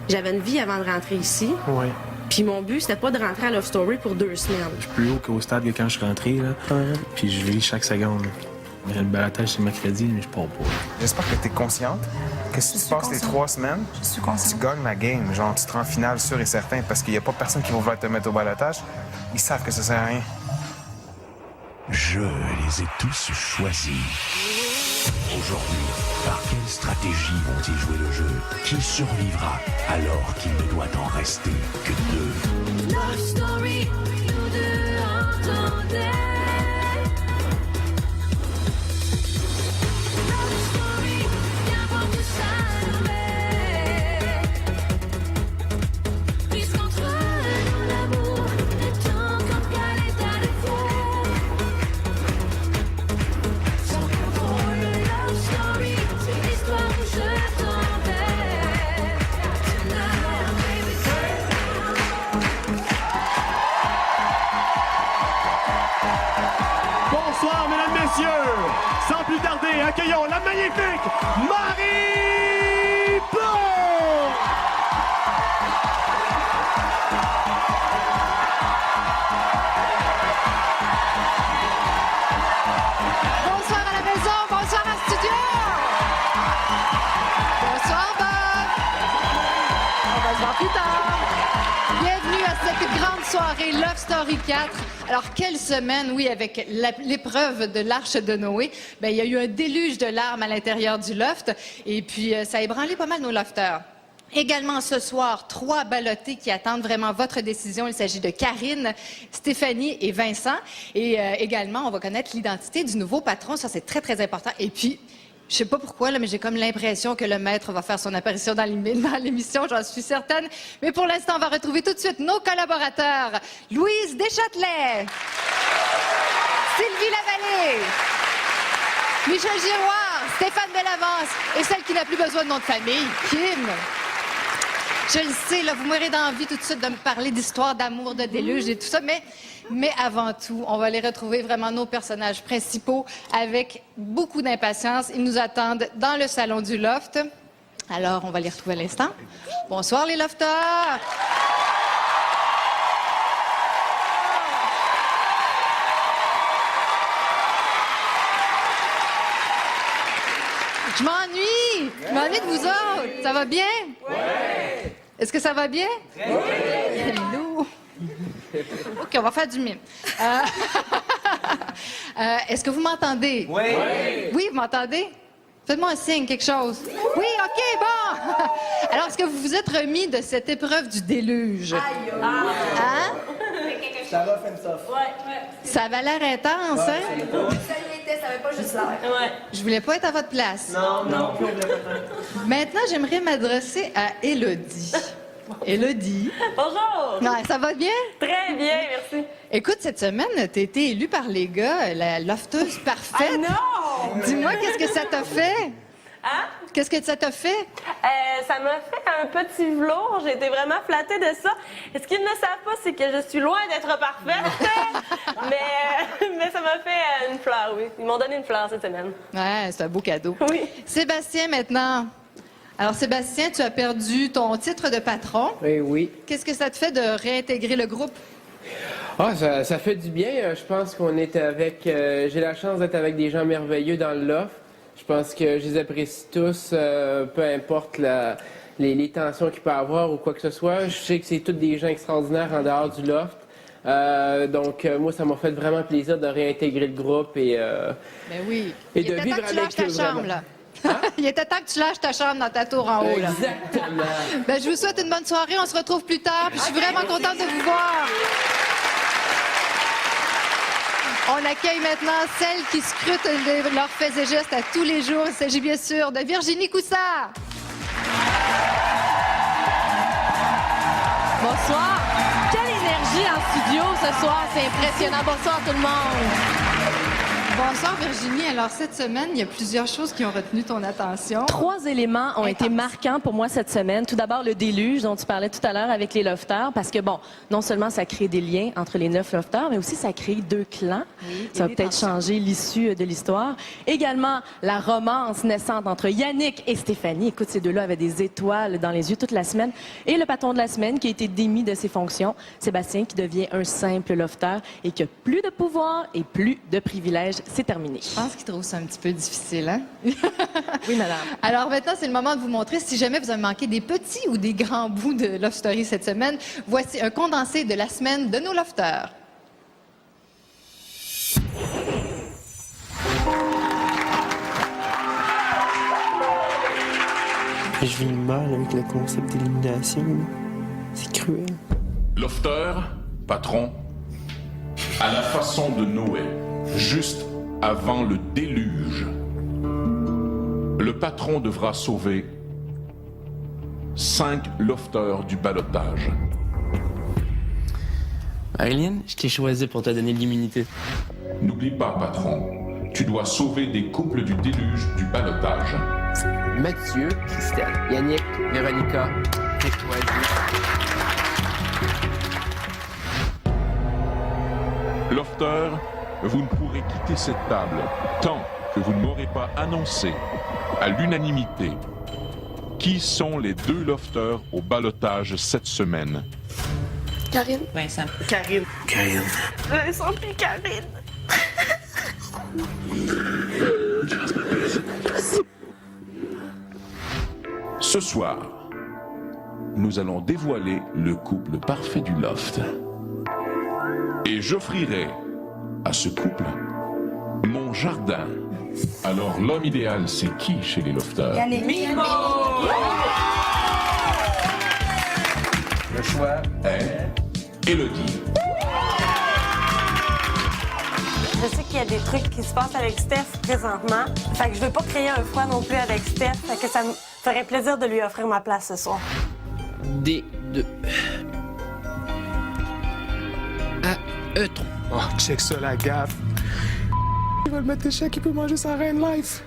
J'avais une vie avant de rentrer ici. Oui. Puis mon but, c'était pas de rentrer à Love Story pour 2 semaines. Je suis plus haut qu'au stade que quand je suis rentré, là. Puis je vis chaque seconde. Mais le balotage, c'est mercredi, mais je pars pas. J'espère que tu es consciente que si tu passes les 3 semaines, tu gagnes la game. Genre, tu te rends en finale sûr et certain parce qu'il n'y a pas personne qui va vouloir te mettre au balotage. Ils savent que ça sert à rien. Je les ai tous choisis. Aujourd'hui, par quelle stratégie vont-ils jouer le jeu? Qui survivra alors qu'il ne doit en rester que 2? Love Story, nous deux entendez. Love Story, viens voir tout ça l'envers. Puisqu'entre nous l'amour est encore qu'à l'état de fier. Sans contrôle, Love Story, c'est l'histoire où je t'envers. Tonight, baby, Bonsoir, mesdames, messieurs. Sans plus tarder, accueillons la magnifique Marie Beau. Bonsoir à la maison, bonsoir à studio. Bonsoir Bob. On va se voir plus tard. Bienvenue à cette grande soirée Love Story 4. Alors, quelle semaine, oui, avec l'épreuve de l'Arche de Noé. Bien, il y a eu un déluge de larmes à l'intérieur du loft. Et puis, ça a ébranlé pas mal nos lofters. Également ce soir, 3 ballottés qui attendent vraiment votre décision. Il s'agit de Karine, Stéphanie et Vincent. Et également, on va connaître l'identité du nouveau patron. Ça, c'est très, très important. Et puis, je sais pas pourquoi, là, mais j'ai comme l'impression que le maître va faire son apparition dans l'émission, j'en suis certaine. Mais pour l'instant, on va retrouver tout de suite nos collaborateurs. Louise Deschâtelet, Sylvie Lavallée, Michel Giroir, Stéphane Bellavance et celle qui n'a plus besoin de nom de famille, Kim. Je le sais, là, vous m'aurez d'envie tout de suite de me parler d'histoire, d'amour, de déluge et tout ça, mais avant tout, on va aller retrouver vraiment nos personnages principaux avec beaucoup d'impatience. Ils nous attendent dans le salon du loft. Alors, on va les retrouver à l'instant. Bonsoir les lofters! Je m'ennuie de vous autres. Ça va bien? Oui! Est-ce que ça va bien? Oui! Hello! OK, on va faire du mime. Est-ce que vous m'entendez? Oui! Oui, vous m'entendez? Faites-moi un signe, quelque chose. Oui, OK, bon! Alors, est-ce que vous vous êtes remis de cette épreuve du déluge? Hein? Ça va, Femsof. Ouais. Ça avait l'air intense, hein? Ça l'était, ça avait pas juste l'air. Ouais. Je voulais pas être à votre place. Non. Maintenant, j'aimerais m'adresser à Élodie. Élodie. Bonjour! Ouais, ça va bien? Très bien, merci. Écoute, cette semaine, t'as été élue par les gars, la lofteuse parfaite. Ah non! Dis-moi, qu'est-ce que ça t'a fait? Hein? Qu'est-ce que ça t'a fait? Ça m'a fait un petit velours. J'ai été vraiment flattée de ça. Et ce qu'ils ne savent pas, c'est que je suis loin d'être parfaite. mais ça m'a fait une fleur, oui. Ils m'ont donné une fleur cette semaine. Ouais, c'est un beau cadeau. Oui. Sébastien, maintenant. Alors, Sébastien, tu as perdu ton titre de patron. Oui. Qu'est-ce que ça te fait de réintégrer le groupe? Ah, ça fait du bien. Je pense qu'on est avec... j'ai la chance d'être avec des gens merveilleux dans le loft. Je pense que je les apprécie tous, peu importe les tensions qu'il peut y avoir ou quoi que ce soit. Je sais que c'est tous des gens extraordinaires en dehors du loft. Donc, moi, ça m'a fait vraiment plaisir de réintégrer le groupe et Ben oui. Et Il de était vivre temps que tu avec lâches ta eux, chambre, vraiment. là. Il était temps que tu lâches ta chambre dans ta tour en haut, là. Exactement. Ben, je vous souhaite une bonne soirée. On se retrouve plus tard. Puis je suis vraiment contente de vous voir. On accueille maintenant celle qui scrute leurs faits et gestes à tous les jours. Il s'agit bien sûr de Virginie Coussard. Bonsoir. Quelle énergie en studio ce soir, c'est impressionnant. Bonsoir tout le monde. Bonsoir Virginie. Alors cette semaine, il y a plusieurs choses qui ont retenu ton attention. 3 éléments ont été marquants pour moi cette semaine. Tout d'abord, le déluge dont tu parlais tout à l'heure avec les lofters, parce que bon, non seulement ça crée des liens entre les 9 lofters, mais aussi ça crée 2 clans. Oui, Ça va peut-être changer l'issue de l'histoire. Également, la romance naissante entre Yannick et Stéphanie. Écoute, ces deux-là avaient des étoiles dans les yeux toute la semaine. Et le patron de la semaine qui a été démis de ses fonctions, Sébastien, qui devient un simple lofter et qui a plus de pouvoir et plus de privilèges. C'est terminé. Je pense qu'il trouve ça un petit peu difficile, hein? Oui, madame. Alors maintenant, c'est le moment de vous montrer si jamais vous avez manqué des petits ou des grands bouts de Love Story cette semaine. Voici un condensé de la semaine de nos lofters. Je vis mal avec le concept d'élimination. C'est cruel. Lofter, patron, à la façon de Noé, juste avant le déluge, le patron devra sauver 5 lofters du ballottage. Marilyn, je t'ai choisi pour te donner de l'immunité. N'oublie pas, patron, tu dois sauver des couples du déluge du ballottage. Mathieu, Christelle, Yannick, Véronica, Victoire. Lofter, vous ne pourrez quitter cette table tant que vous ne m'aurez pas annoncé à l'unanimité qui sont les 2 lofters au ballottage cette semaine. Karine. Vincent. Karine. Vincent puis Karine. Ce soir, nous allons dévoiler le couple parfait du loft. Et j'offrirai à ce couple mon jardin. Alors, l'homme idéal, c'est qui chez les lofters? Le choix est Élodie. Je sais qu'il y a des trucs qui se passent avec Steph présentement. Fait que je veux pas créer un froid non plus avec Steph. Fait que ça me ferait plaisir de lui offrir ma place ce soir. D2. A, E3. Oh, check ça, la gaffe. Il va le mettre échec, il peut manger sa reine life.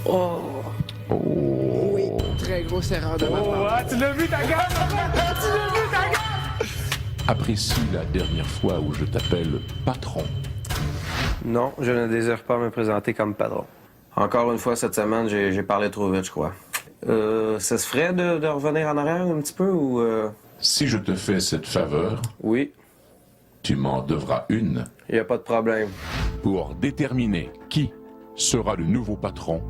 Oui, très grosse erreur de ma part. Tu l'as vu, ta gaffe? Tu l'as vu, ta gaffe? Apprécie la dernière fois où je t'appelle patron. Non, je ne désire pas me présenter comme patron. Encore une fois, cette semaine, j'ai parlé trop vite, je crois. Ça se ferait de revenir en arrière un petit peu ou... Si je te fais cette faveur, Oui, tu m'en devras une. il n'y a pas de problème. Pour déterminer qui sera le nouveau patron,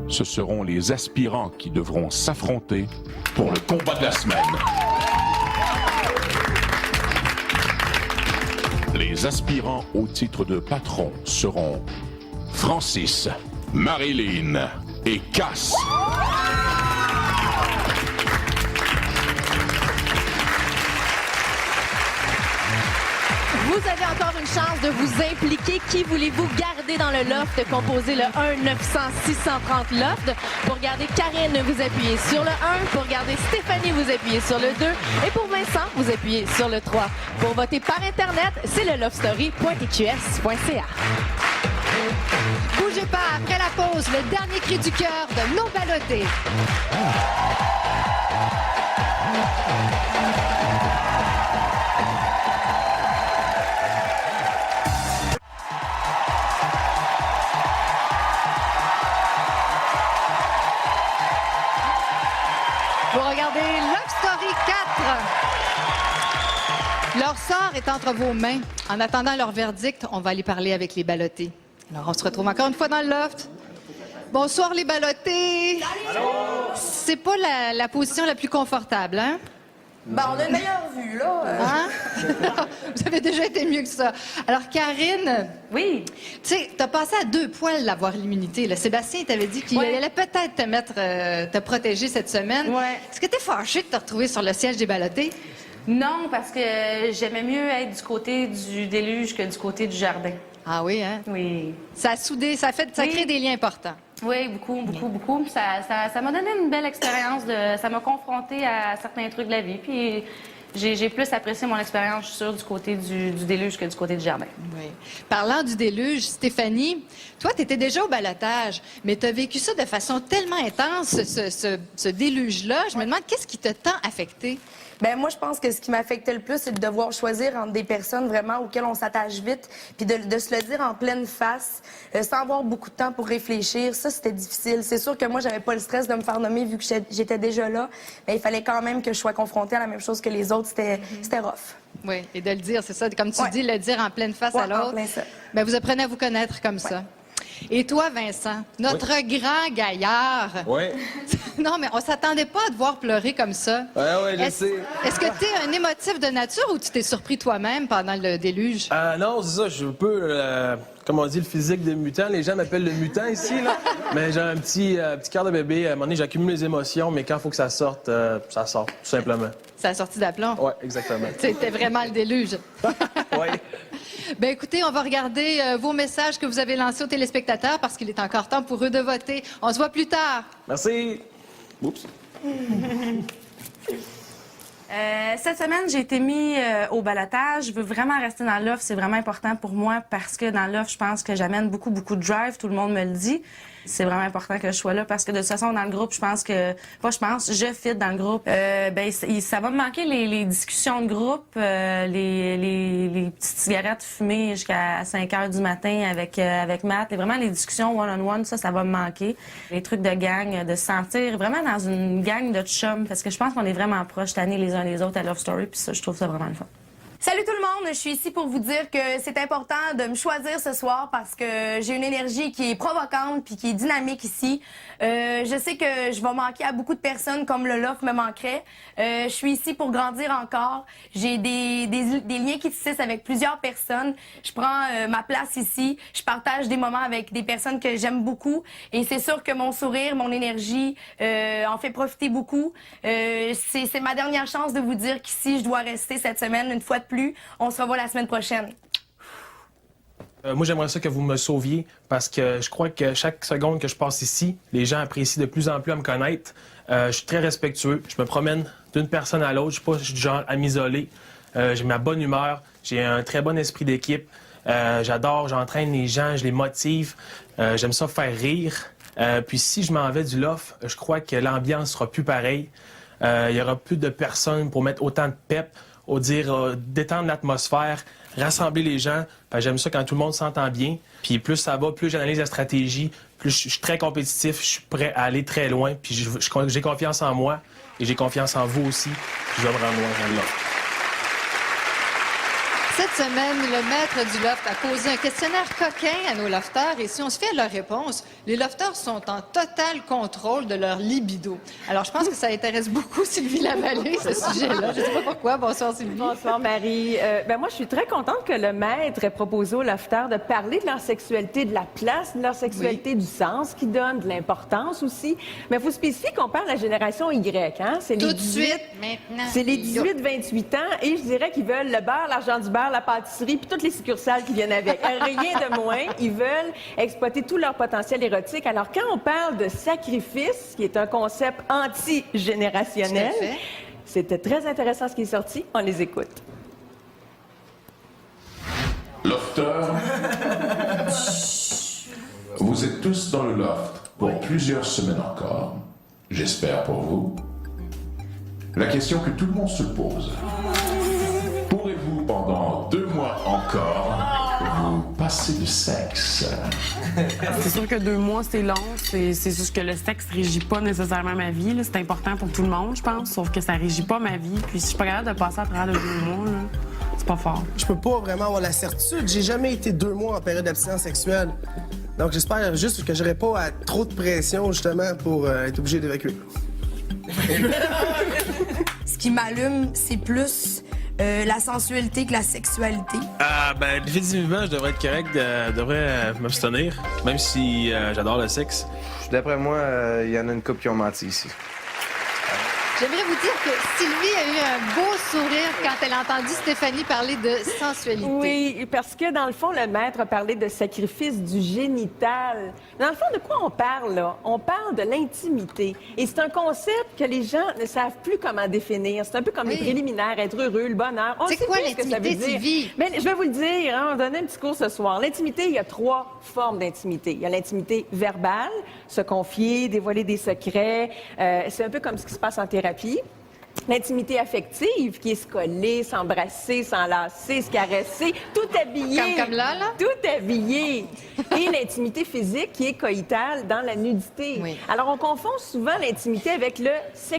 ce seront les aspirants qui devront s'affronter pour le combat de la semaine. Les aspirants au titre de patron seront Francis, Marilyn et Cass. Vous avez encore une chance de vous impliquer. Qui voulez-vous garder dans le loft? Composez le 1-900-630 loft. Pour garder Karine, vous appuyez sur le 1. Pour garder Stéphanie, vous appuyez sur le 2. Et pour Vincent, vous appuyez sur le 3. Pour voter par Internet, c'est le lovestory.eqs.ca. Bougez pas, après la pause, le dernier cri du cœur de nos ballottés. Vous regardez Love Story 4. Leur sort est entre vos mains. En attendant leur verdict, on va aller parler avec les ballottés. Alors, on se retrouve encore une fois dans le loft. Bonsoir, les ballottés. C'est pas la position la plus confortable, hein? Ben, on a une meilleure vue, là. Hein? Vous avez déjà été mieux que ça. Alors, Karine. Oui. Tu sais, t'as passé à 2 poils d'avoir l'immunité. Là. Sébastien t'avait dit qu'il allait peut-être te mettre, te protéger cette semaine. Ouais. Est-ce que t'es fâché de te retrouver sur le siège des ballottés? Non, parce que j'aimais mieux être du côté du déluge que du côté du jardin. Ah oui, hein? Oui. Ça a soudé, ça crée des liens importants. Oui, beaucoup. Ça m'a donné une belle expérience. Ça m'a confronté à certains trucs de la vie. Puis j'ai plus apprécié mon expérience, je suis sûre, du côté du déluge que du côté du jardin. Oui. Parlant du déluge, Stéphanie, toi, tu étais déjà au balotage, mais tu as vécu ça de façon tellement intense, ce déluge-là. Je me demande, qu'est-ce qui t'a tant affecté? Ben moi, je pense que ce qui m'affectait le plus, c'est de devoir choisir entre des personnes vraiment auxquelles on s'attache vite, puis de se le dire en pleine face, sans avoir beaucoup de temps pour réfléchir. Ça, c'était difficile. C'est sûr que moi, j'avais pas le stress de me faire nommer vu que j'étais déjà là, mais il fallait quand même que je sois confrontée à la même chose que les autres. C'était rough. Oui, et de le dire, c'est ça. Comme tu dis, le dire en pleine face à En l'autre. plein ça. Ben, vous apprenez à vous connaître comme ça. Et toi, Vincent, notre grand gaillard. Oui. Non, mais on s'attendait pas à te voir pleurer comme ça. Ouais, je sais. Est-ce que tu es un émotif de nature ou tu t'es surpris toi-même pendant le déluge? Non, c'est ça, je suis un peu, comme on dit, le physique des mutants. Les gens m'appellent le mutant ici, là. Mais j'ai un petit cœur de bébé. À un moment donné, j'accumule les émotions, mais quand il faut que ça sorte, ça sort, tout simplement. Ça a sorti d'aplomb? Oui, exactement. C'était vraiment le déluge. Oui. Ben écoutez, on va regarder vos messages que vous avez lancés aux téléspectateurs parce qu'il est encore temps pour eux de voter. On se voit plus tard. Merci. Oups. Cette semaine, j'ai été mis au balotage. Je veux vraiment rester dans l'offre. C'est vraiment important pour moi parce que dans l'offre, je pense que j'amène beaucoup de drive. Tout le monde me le dit. C'est vraiment important que je sois là parce que de toute façon, dans le groupe, je fit dans le groupe. Ça va me manquer les discussions de groupe, les petites cigarettes fumées jusqu'à 5 heures du matin avec Matt. Et vraiment, les discussions one-on-one, ça va me manquer. Les trucs de gang, de se sentir vraiment dans une gang de chums parce que je pense qu'on est vraiment proches, tannés les uns les autres à Love Story. Puis ça, je trouve ça vraiment le fun. Salut tout le monde, je suis ici pour vous dire que c'est important de me choisir ce soir parce que j'ai une énergie qui est provocante puis qui est dynamique ici. Je sais que je vais manquer à beaucoup de personnes comme le Loft me manquerait. Je suis ici pour grandir encore. J'ai des liens qui tissent avec plusieurs personnes. Je prends ma place ici. Je partage des moments avec des personnes que j'aime beaucoup. Et c'est sûr que mon sourire, mon énergie en fait profiter beaucoup. C'est ma dernière chance de vous dire qu'ici, je dois rester cette semaine une fois de plus. On se revoit la semaine prochaine. Moi, j'aimerais ça que vous me sauviez parce que je crois que chaque seconde que je passe ici, les gens apprécient de plus en plus à me connaître. Je suis très respectueux. Je me promène d'une personne à l'autre. Je suis du genre à m'isoler. J'ai ma bonne humeur. J'ai un très bon esprit d'équipe. J'entraîne les gens, je les motive. J'aime ça faire rire. Puis si je m'en vais du loft, je crois que l'ambiance sera plus pareille. Il y aura plus de personnes pour mettre autant de pep. Détendre l'atmosphère, rassembler les gens. J'aime ça quand tout le monde s'entend bien. Puis plus ça va, plus j'analyse la stratégie, plus je suis très compétitif, je suis prêt à aller très loin. Puis j'ai confiance en moi et j'ai confiance en vous aussi. Puis je vais me rendre loin là. Cette semaine, le maître du loft a posé un questionnaire coquin à nos lofteurs et si on se fie à leurs réponses, les lofteurs sont en total contrôle de leur libido. Alors, je pense que ça intéresse beaucoup Sylvie Lavallée, ce sujet-là. Je ne sais pas pourquoi. Bonsoir, Sylvie. Bonsoir, Marie. Moi, je suis très contente que le maître ait proposé aux lofteurs de parler de leur sexualité, de la place de leur sexualité, du sens qu'ils donnent, de l'importance aussi. Mais il faut spécifier qu'on parle de la génération Y, hein? C'est Tout de suite, maintenant. C'est les 18-28 ans et je dirais qu'ils veulent le beurre, l'argent du beurre, la pâtisserie, puis toutes les succursales qui viennent avec. Rien de moins. Ils veulent exploiter tout leur potentiel érotique. Alors, quand on parle de sacrifice, qui est un concept anti-générationnel, c'était très intéressant ce qui est sorti. On les écoute. Lofters, vous êtes tous dans le loft pour plusieurs semaines encore. J'espère pour vous. La question que tout le monde se pose. Pourrez-vous, pendant 2 mois encore, vous passer de sexe? C'est sûr que 2 mois, c'est long. C'est juste que le sexe régit pas nécessairement ma vie. C'est important pour tout le monde, je pense, sauf que ça régit pas ma vie. Puis si je suis pas capable de passer à travers de 2 mois, là, c'est pas fort. Je peux pas vraiment avoir la certitude. J'ai jamais été 2 mois en période d'abstinence sexuelle. Donc j'espère juste que j'aurai pas à trop de pression, justement, pour être obligé d'évacuer. Ce qui m'allume, c'est plus la sensualité que la sexualité. Définitivement, je devrais être correct, je devrais m'abstenir, même si j'adore le sexe. D'après moi, il y en a une couple qui ont menti ici. J'aimerais vous dire que Sylvie a eu un beau sourire quand elle a entendu Stéphanie parler de sensualité. Oui, parce que dans le fond, le maître a parlé de sacrifice du génital. Dans le fond, de quoi on parle, là? On parle de l'intimité. Et c'est un concept que les gens ne savent plus comment définir. C'est un peu comme les préliminaires, être heureux, le bonheur. On C'est sait quoi plus ce que ça veut l'intimité, dire. Sylvie? Mais je vais vous le dire, hein, on va donner un petit cours ce soir. L'intimité, il y a 3 formes d'intimité. Il y a l'intimité verbale, se confier, dévoiler des secrets. C'est un peu comme ce qui se passe en thérapie. L'intimité affective, qui est se coller, s'embrasser, s'enlacer, se caresser, tout habillé. Comme là? Tout habillé. Et l'intimité physique, qui est coïtale dans la nudité. Alors, on confond souvent l'intimité avec le sexe.